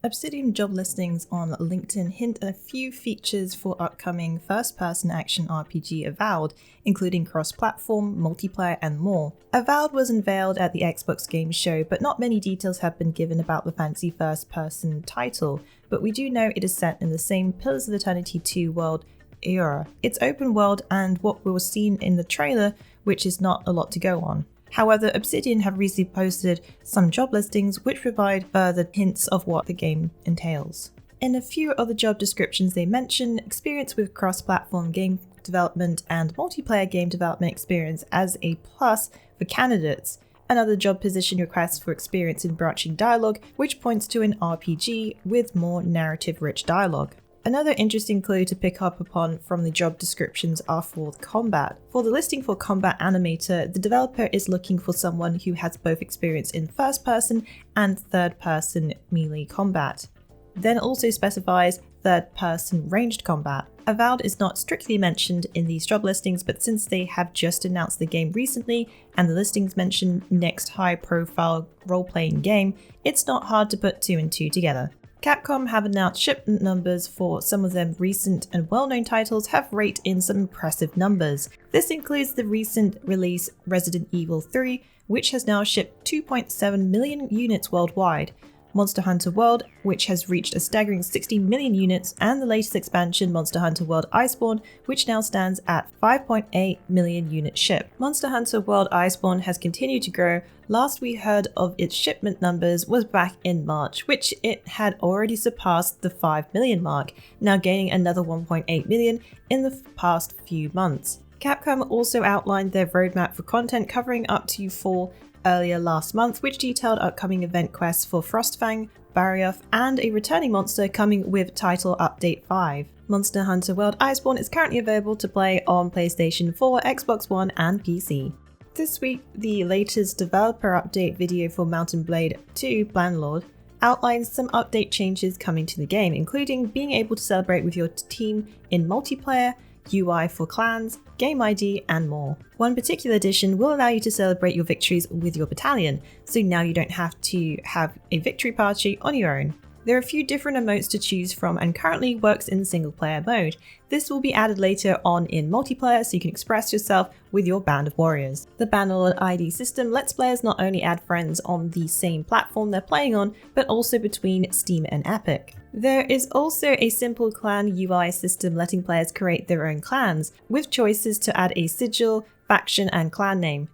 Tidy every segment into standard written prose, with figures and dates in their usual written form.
Obsidian job listings on LinkedIn hint at a few features for upcoming first-person action RPG Avowed, including cross-platform, multiplayer, and more. Avowed was unveiled at the Xbox Games Show, but not many details have been given about the fancy first-person title, but we do know it is set in the same Pillars of Eternity 2 world era. It's open world and what we were seen in the trailer, which is not a lot to go on. However, Obsidian have recently posted some job listings which provide further hints of what the game entails. In a few other job descriptions they mention experience with cross-platform game development and multiplayer game development experience as a plus for candidates. Another job position requests for experience in branching dialogue, which points to an RPG with more narrative-rich dialogue. Another interesting clue to pick up upon from the job descriptions are for combat. For the listing for combat animator, the developer is looking for someone who has both experience in first-person and third-person melee combat. Then also specifies third-person ranged combat. Avowed is not strictly mentioned in these job listings, but since they have just announced the game recently and the listings mention next high-profile role-playing game, it's not hard to put two and two together. Capcom have announced shipment numbers for some of their recent and well-known titles have raked in some impressive numbers. This includes the recent release Resident Evil 3, which has now shipped 2.7 million units worldwide, Monster Hunter World, which has reached a staggering 60 million units, and the latest expansion Monster Hunter World Iceborne, which now stands at 5.8 million units shipped. Monster Hunter World Iceborne has continued to grow. Last we heard of its shipment numbers was back in March, which it had already surpassed the 5 million mark, now gaining another 1.8 million in the past few months. Capcom also outlined their roadmap for content covering up to fall earlier last month, which detailed upcoming event quests for Frostfang, Barioth, and a returning monster coming with Title Update 5. Monster Hunter World Iceborne is currently available to play on PlayStation 4, Xbox One, and PC. This week, the latest developer update video for Mountain Blade 2 Bannerlord outlines some update changes coming to the game, including being able to celebrate with your team in multiplayer, UI for clans, game ID, and more. One particular addition will allow you to celebrate your victories with your battalion, so now you don't have to have a victory party on your own. There are a few different emotes to choose from and currently works in single player mode. This will be added later on in multiplayer so you can express yourself with your band of warriors. The Bannerlord ID system lets players not only add friends on the same platform they're playing on, but also between Steam and Epic. There is also a simple clan UI system letting players create their own clans, with choices to add a sigil, faction, and clan name.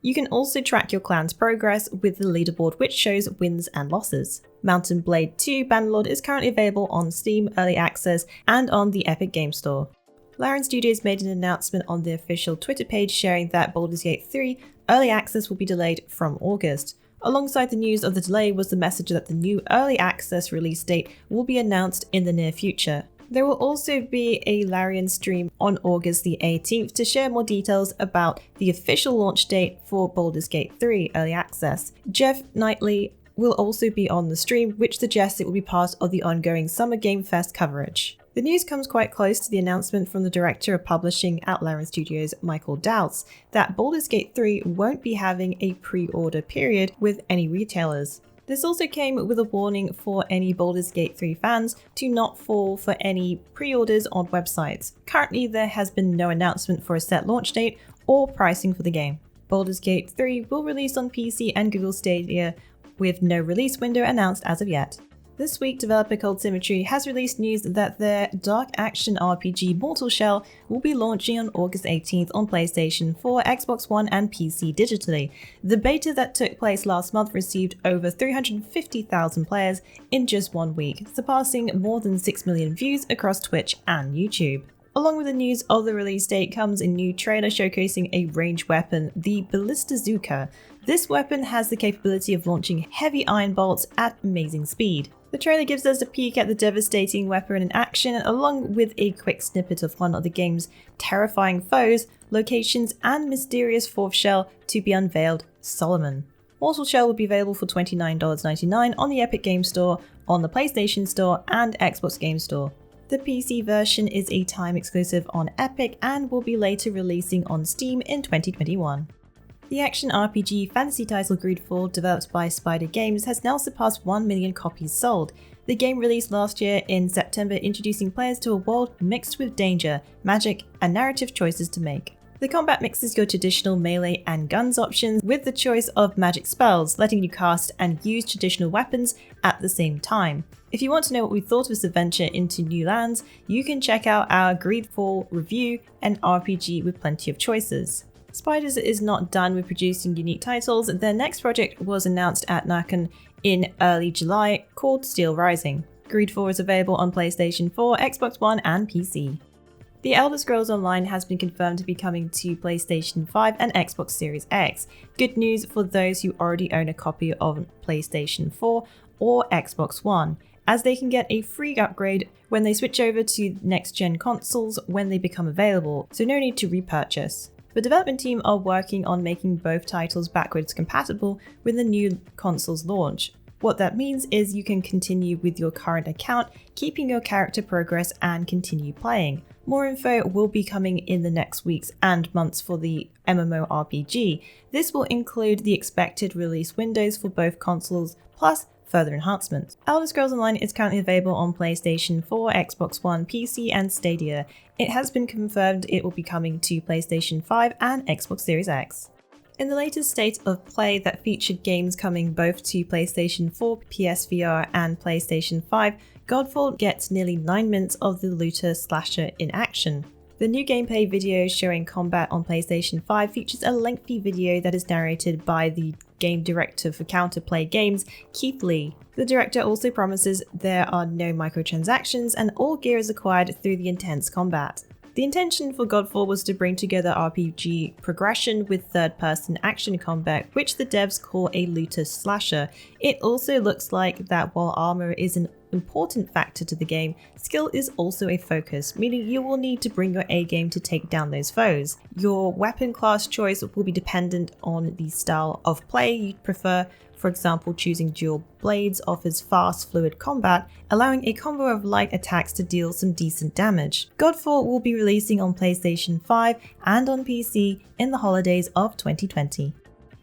You can also track your clan's progress with the leaderboard, which shows wins and losses. Mountain Blade 2 Bannerlord is currently available on Steam Early Access and on the Epic Game Store. Larian Studios made an announcement on their official Twitter page sharing that Baldur's Gate 3 Early Access will be delayed from August. Alongside the news of the delay was the message that the new Early Access release date will be announced in the near future. There will also be a Larian stream on August the 18th to share more details about the official launch date for Baldur's Gate 3 Early Access. Jeff Knightley will also be on the stream, which suggests it will be part of the ongoing Summer Game Fest coverage. The news comes quite close to the announcement from the director of publishing at Larian Studios, Michael Doubts, that Baldur's Gate 3 won't be having a pre-order period with any retailers. This also came with a warning for any Baldur's Gate 3 fans to not fall for any pre-orders on websites. Currently, there has been no announcement for a set launch date or pricing for the game. Baldur's Gate 3 will release on PC and Google Stadia, with no release window announced as of yet. This week, developer Cold Symmetry has released news that their dark action RPG Mortal Shell will be launching on August 18th on PlayStation 4, Xbox One, and PC digitally. The beta that took place last month received over 350,000 players in just 1 week, surpassing more than 6 million views across Twitch and YouTube. Along with the news of the release date comes a new trailer showcasing a ranged weapon, the Ballistazooka. This weapon has the capability of launching heavy iron bolts at amazing speed. The trailer gives us a peek at the devastating weapon in action, along with a quick snippet of one of the game's terrifying foes, locations, and mysterious fourth shell to be unveiled, Solomon. Mortal Shell will be available for $29.99 on the Epic Game Store, on the PlayStation Store, and Xbox Game Store. The PC version is a time exclusive on Epic and will be later releasing on Steam in 2021. The action RPG fantasy title Greedfall, developed by Spider Games, has now surpassed 1 million copies sold. The game released last year in September, introducing players to a world mixed with danger, magic, and narrative choices to make. The combat mixes your traditional melee and guns options with the choice of magic spells, letting you cast and use traditional weapons at the same time. If you want to know what we thought of this adventure into new lands, you can check out our Greedfall review, an RPG with plenty of choices. Spiders is not done with producing unique titles. Their next project was announced at NACON in early July, called Steel Rising. Greedfall is available on PlayStation 4, Xbox One, and PC. The Elder Scrolls Online has been confirmed to be coming to PlayStation 5 and Xbox Series X. Good news for those who already own a copy of PlayStation 4 or Xbox One, as they can get a free upgrade when they switch over to next-gen consoles when they become available, so no need to repurchase. The development team are working on making both titles backwards compatible when the new consoles launch. What that means is you can continue with your current account, keeping your character progress and continue playing. More info will be coming in the next weeks and months for the MMORPG. This will include the expected release windows for both consoles, plus further enhancements. Elder Scrolls Online is currently available on PlayStation 4, Xbox One, PC, and Stadia. It has been confirmed it will be coming to PlayStation 5 and Xbox Series X. In the latest state of play that featured games coming both to PlayStation 4, PSVR, and PlayStation 5, Godfall gets nearly 9 minutes of the looter slasher in action. The new gameplay video showing combat on PlayStation 5 features a lengthy video that is narrated by the game director for Counterplay Games, Keith Lee. The director also promises there are no microtransactions and all gear is acquired through the intense combat. The intention for Godfall was to bring together RPG progression with third-person action combat, which the devs call a looter slasher. It also looks like that while armor is an important factor to the game, skill is also a focus, meaning you will need to bring your A game to take down those foes. Your weapon class choice will be dependent on the style of play you'd prefer. For example, choosing dual blades offers fast, fluid combat, allowing a combo of light attacks to deal some decent damage. Godfall will be releasing on PlayStation 5 and on PC in the holidays of 2020.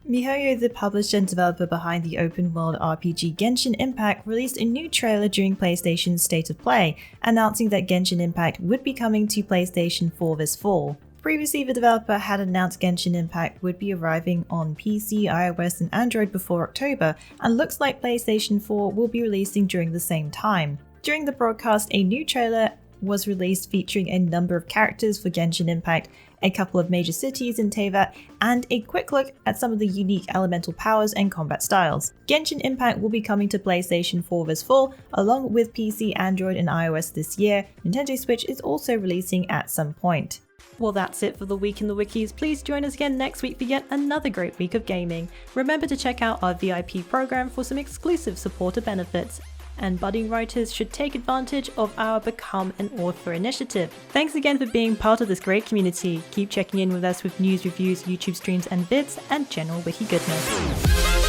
MiHoYo, the publisher and developer behind the open-world RPG Genshin Impact, released a new trailer during PlayStation's State of Play, announcing that Genshin Impact would be coming to PlayStation 4 this fall. Previously, the developer had announced Genshin Impact would be arriving on PC, iOS, and Android before October, and looks like PlayStation 4 will be releasing during the same time. During the broadcast, a new trailer was released featuring a number of characters for Genshin Impact, a couple of major cities in Teyvat, and a quick look at some of the unique elemental powers and combat styles. Genshin Impact will be coming to PlayStation 4 this fall, along with PC, Android, and iOS this year. Nintendo Switch is also releasing at some point. Well, that's it for the Week in the Wikis. Please join us again next week for yet another great week of gaming. Remember to check out our VIP program for some exclusive supporter benefits. And budding writers should take advantage of our Become an Author initiative. Thanks again for being part of this great community. Keep checking in with us with news, reviews, YouTube streams and vids, and general wiki goodness.